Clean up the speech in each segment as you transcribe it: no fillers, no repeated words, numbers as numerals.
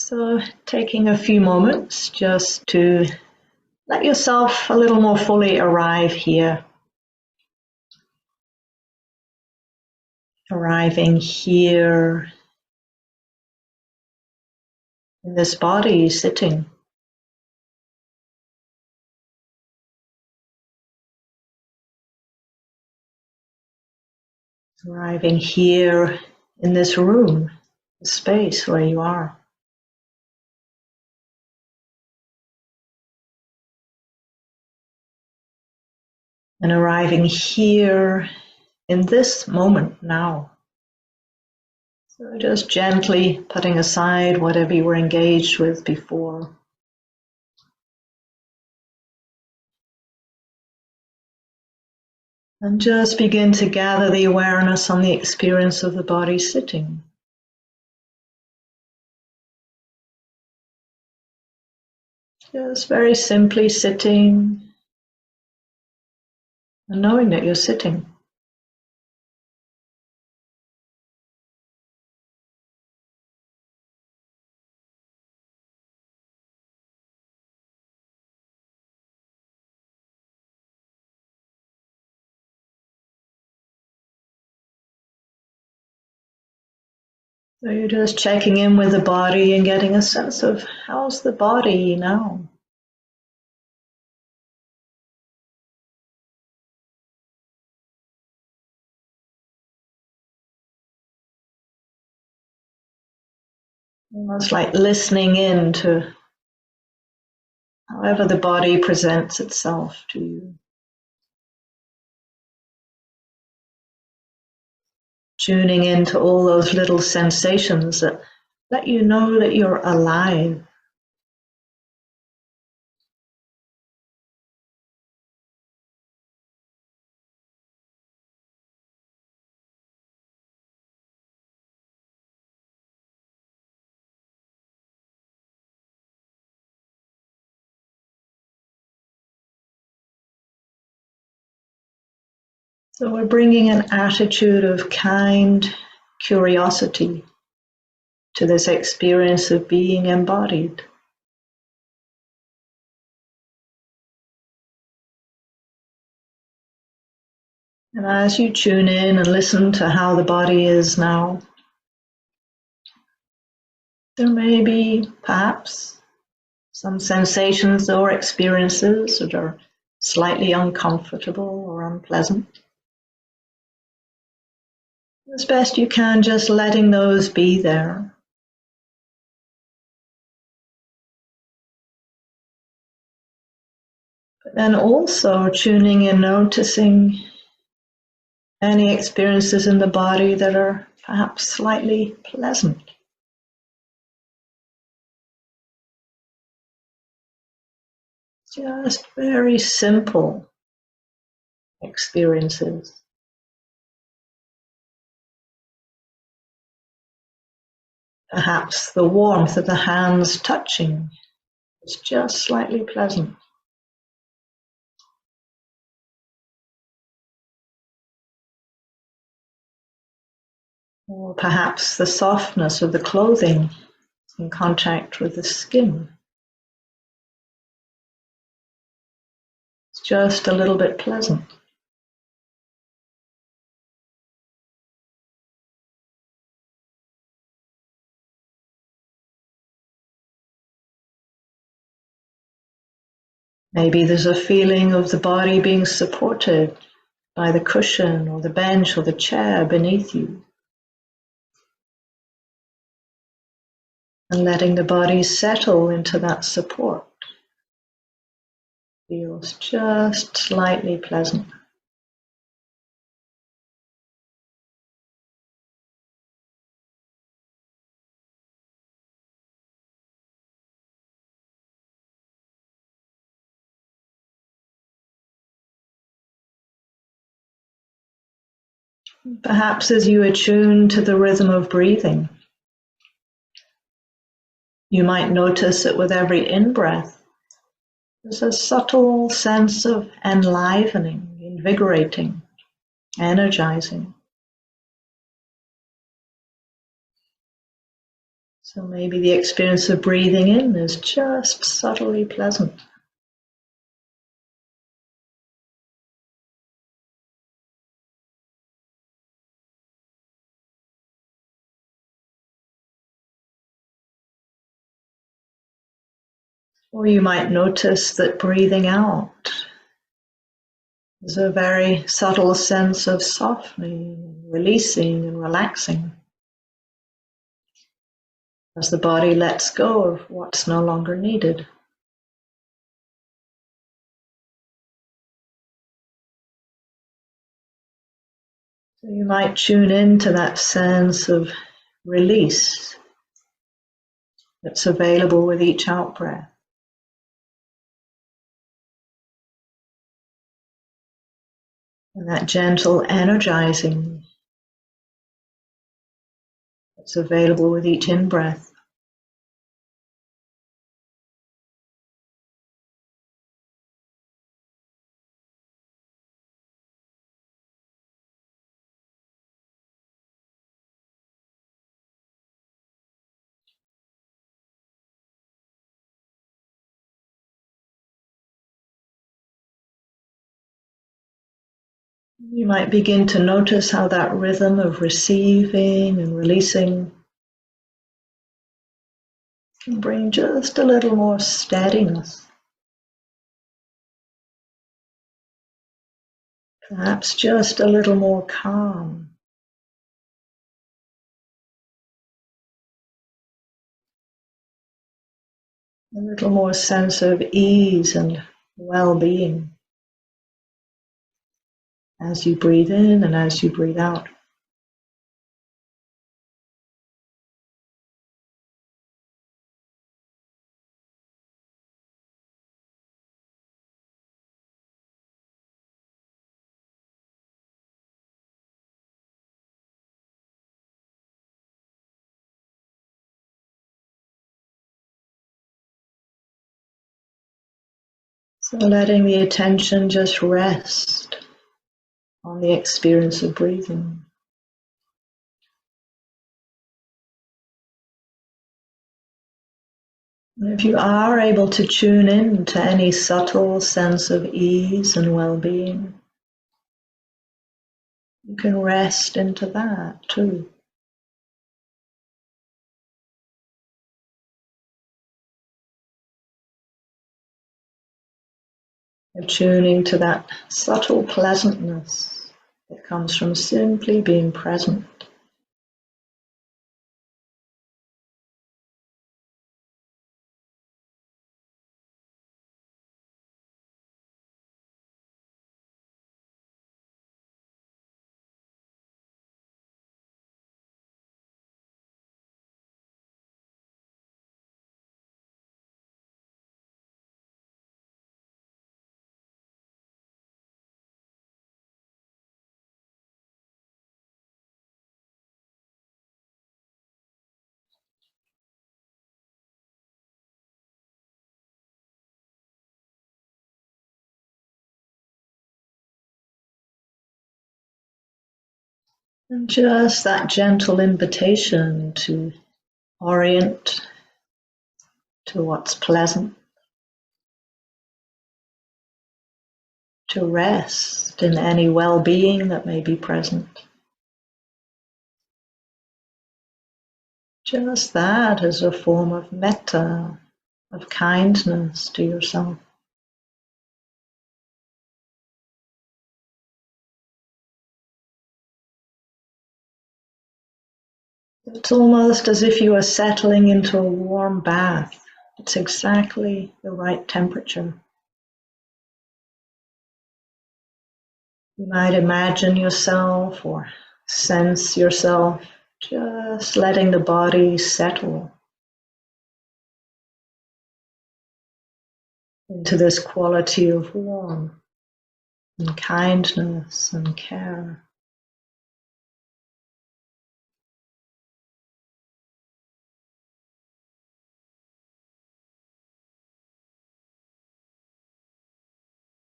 So taking a few moments just to let yourself a little more fully arrive here. Arriving here in this body sitting. Arriving here in this room, the space where you are. And arriving here in this moment now. So just gently putting aside whatever you were engaged with before. And just begin to gather the awareness on the experience of the body sitting. Just very simply sitting and knowing that you're sitting. So you're just checking in with the body and getting a sense of how's the body now? Almost like listening in to however the body presents itself to you. Tuning into all those little sensations that let you know that you're alive. So we're bringing an attitude of kind curiosity to this experience of being embodied. And as you tune in and listen to how the body is now, there may be perhaps some sensations or experiences that are slightly uncomfortable or unpleasant. As best you can, just letting those be there. But then also tuning in, noticing any experiences in the body that are perhaps slightly pleasant. Just very simple experiences. Perhaps the warmth of the hands touching is just slightly pleasant. Or perhaps the softness of the clothing in contact with the skin. It's just a little bit pleasant. Maybe there's a feeling of the body being supported by the cushion or the bench or the chair beneath you. And letting the body settle into that support feels just slightly pleasant. Perhaps as you attune to the rhythm of breathing, you might notice that with every in-breath, there's a subtle sense of enlivening, invigorating, energizing. So maybe the experience of breathing in is just subtly pleasant. Or you might notice that breathing out is a very subtle sense of softening, releasing, and relaxing as the body lets go of what's no longer needed. So you might tune into that sense of release that's available with each out-breath. And that gentle energizing that's available with each in-breath. You might begin to notice how that rhythm of receiving and releasing can bring just a little more steadiness. Perhaps just a little more calm. A little more sense of ease and well-being as you breathe in and as you breathe out. So letting the attention just rest on the experience of breathing. And if you are able to tune in to any subtle sense of ease and well-being, you can rest into that too. You're tuning to that subtle pleasantness that comes from simply being present. And just that gentle invitation to orient to what's pleasant, to rest in any well-being that may be present. Just that as a form of metta, of kindness to yourself. It's almost as if you are settling into a warm bath. It's exactly the right temperature. You might imagine yourself or sense yourself just letting the body settle into this quality of warmth and kindness and care.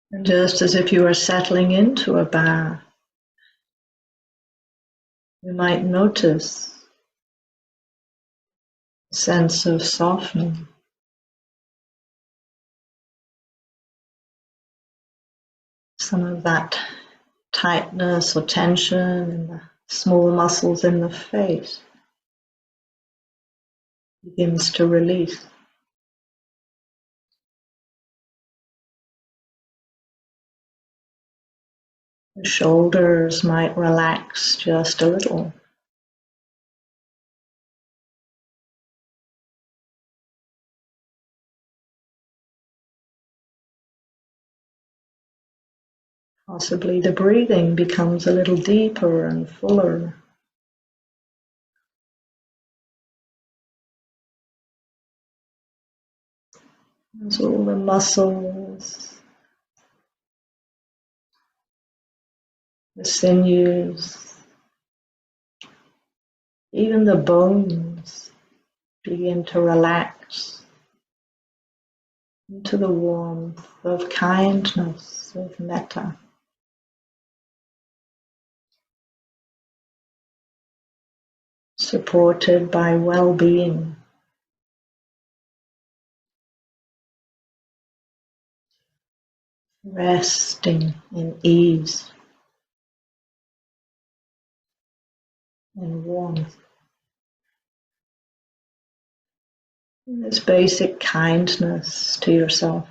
And just as if you were settling into a bath, you might notice sense of softening. Some of that tightness or tension in the small muscles in the face begins to release. The shoulders might relax just a little. Possibly the breathing becomes a little deeper and fuller. As all the muscles, the sinews, even the bones begin to relax into the warmth of kindness, of metta. Supported by well-being. Resting in ease and warmth. And this basic kindness to yourself.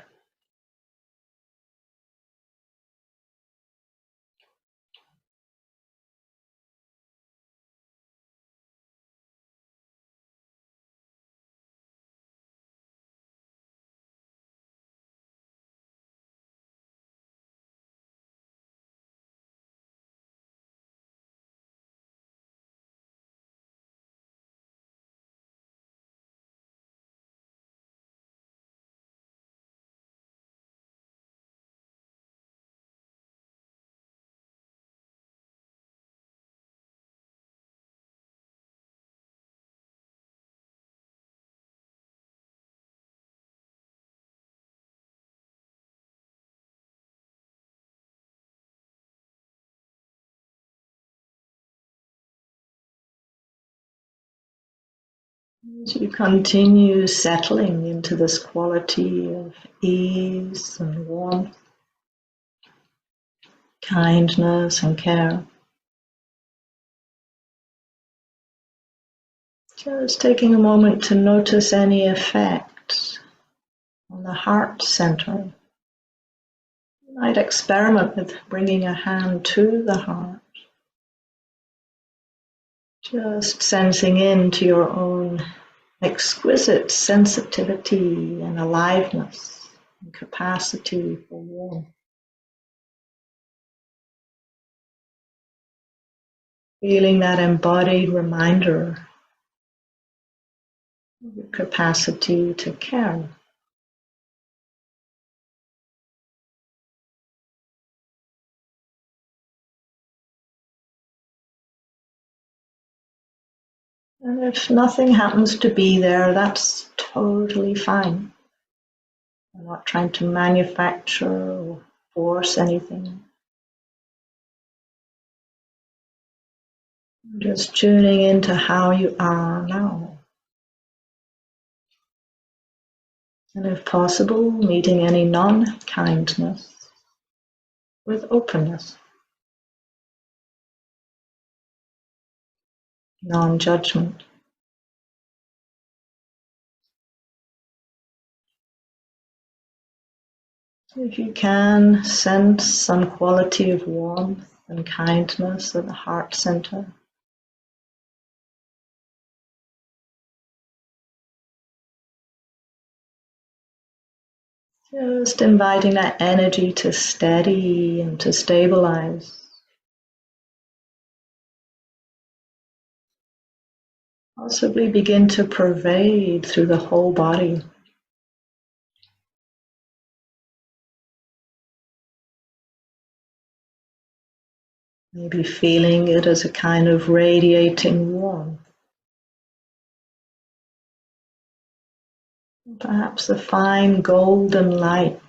As you continue settling into this quality of ease and warmth, kindness and care, just taking a moment to notice any effect on the heart center. You might experiment with bringing a hand to the heart, just sensing into your own exquisite sensitivity and aliveness and capacity for warmth. Feeling that embodied reminder of your capacity to care. And if nothing happens to be there, that's totally fine. I'm not trying to manufacture or force anything. I'm just tuning into how you are now. And if possible, meeting any non-kindness with openness, non-judgment. If you can, sense some quality of warmth and kindness at the heart center. Just inviting that energy to steady and to stabilize. Possibly begin to pervade through the whole body. Maybe feeling it as a kind of radiating warmth. Perhaps a fine golden light.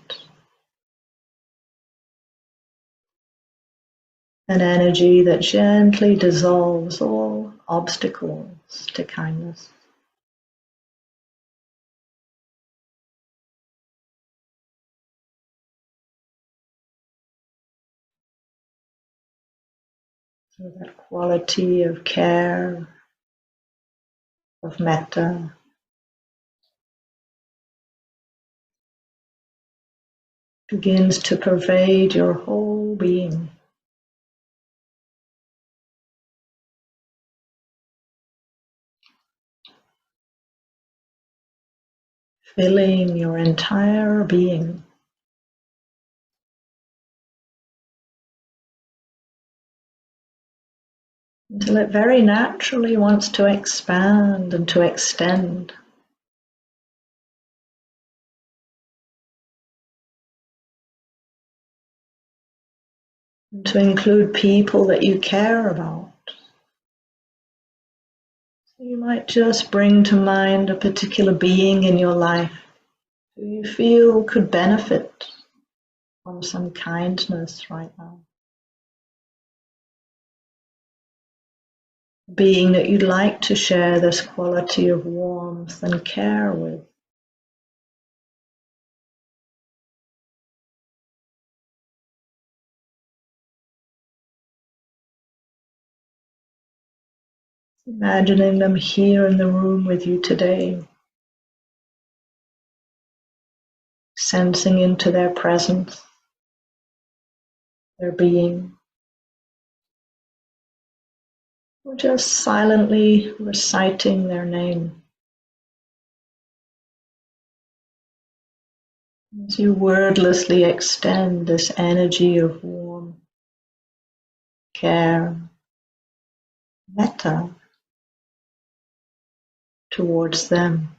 An energy that gently dissolves all obstacles to kindness. So that quality of care, of metta, begins to pervade your whole being. Filling your entire being. Until it very naturally wants to expand and to extend. And to include people that you care about. So you might just bring to mind a particular being in your life who you feel could benefit from some kindness right now. A being that you'd like to share this quality of warmth and care with. Imagining them here in the room with you today. Sensing into their presence, their being. Or just silently reciting their name. As you wordlessly extend this energy of warmth, care, metta towards them.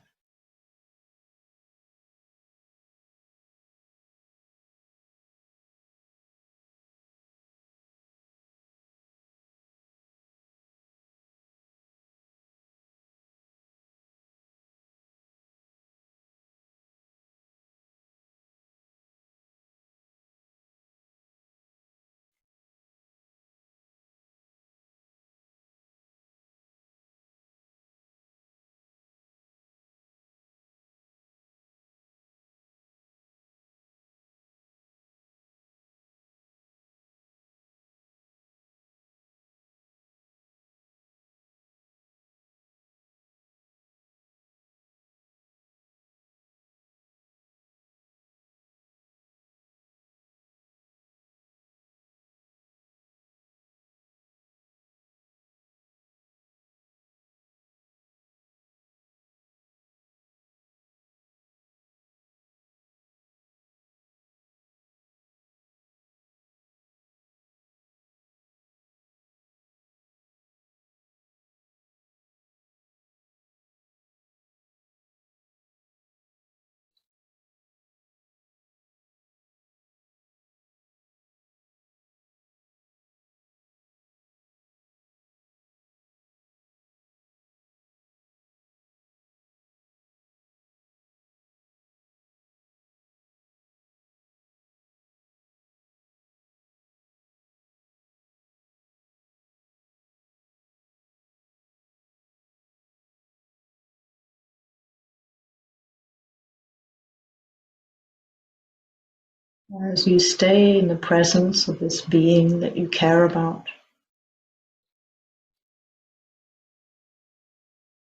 As you stay in the presence of this being that you care about,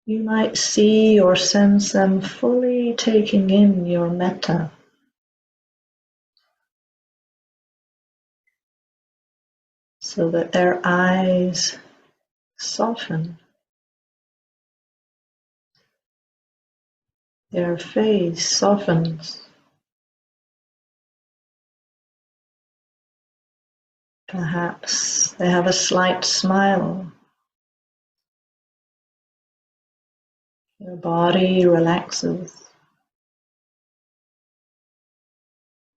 you might see or sense them fully taking in your metta. So that their eyes soften, their face softens. Perhaps they have a slight smile. Your body relaxes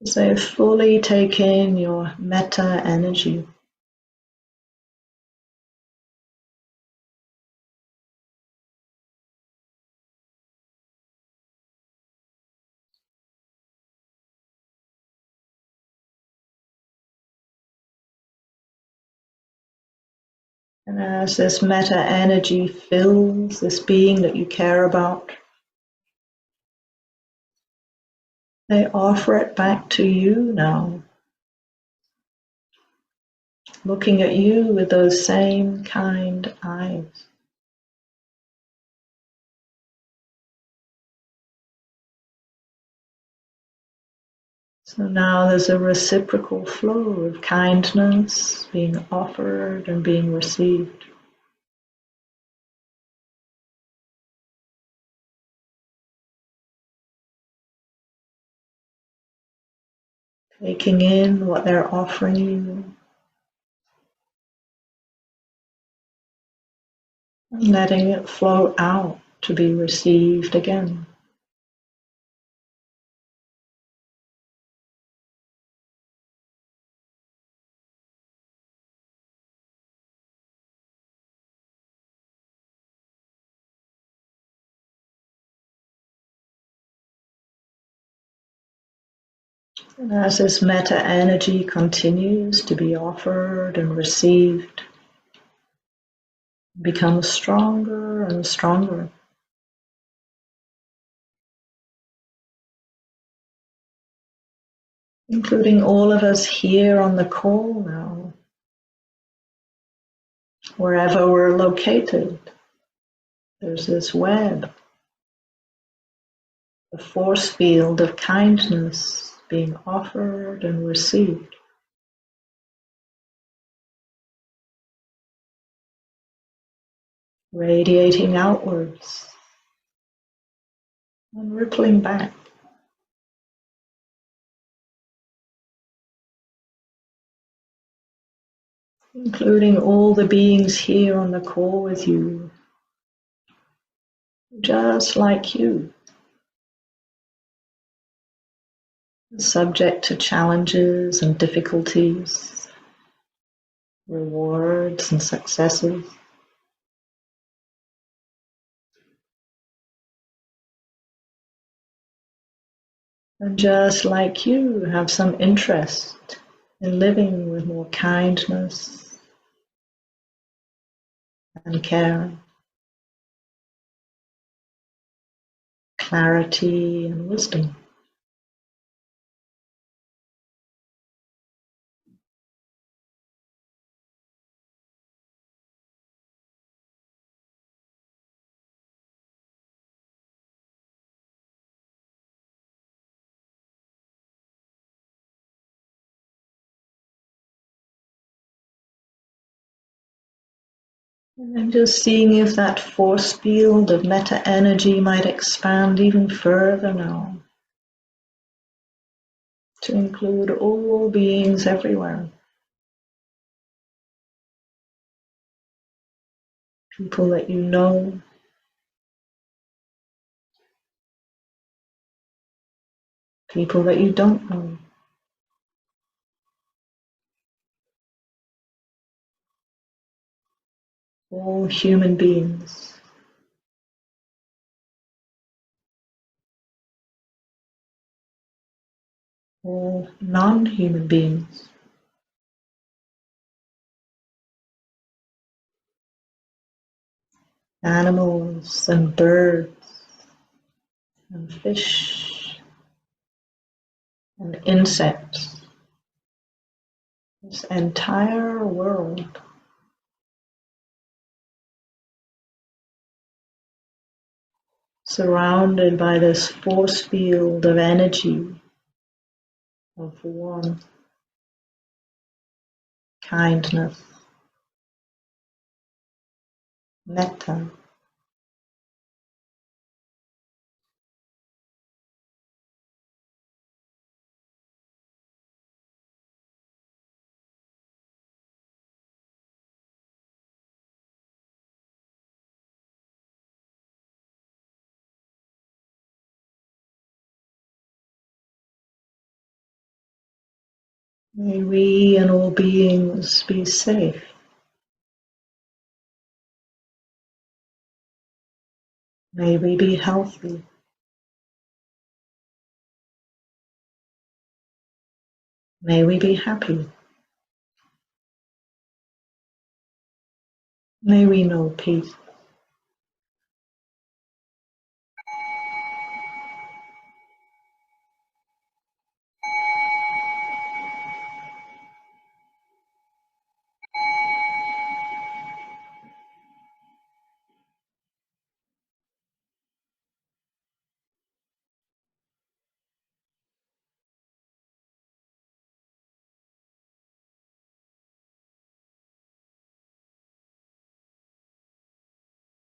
as they fully take in your metta energy. And as this metta energy fills this being that you care about, they offer it back to you now. looking at you with those same kind eyes. So now there's a reciprocal flow of kindness being offered and being received. Taking in what they're offering you and letting it flow out to be received again. And as this metta energy continues to be offered and received, it becomes stronger and stronger. Including all of us here on the call now, wherever we're located, there's this web, the force field of kindness being offered and received. Radiating outwards and rippling back. Including all the beings here on the call with you, just like you, subject to challenges and difficulties, rewards and successes. And just like you, have some interest in living with more kindness and care, clarity and wisdom. And then just seeing if that force field of metta energy might expand even further now to include all beings everywhere. People that you know, people that you don't know. All human beings. All non-human beings. Animals and birds and fish and insects. This entire world. Surrounded by this force field of energy, of warmth, kindness, metta. May we and all beings be safe. May we be healthy. May we be happy. May we know peace.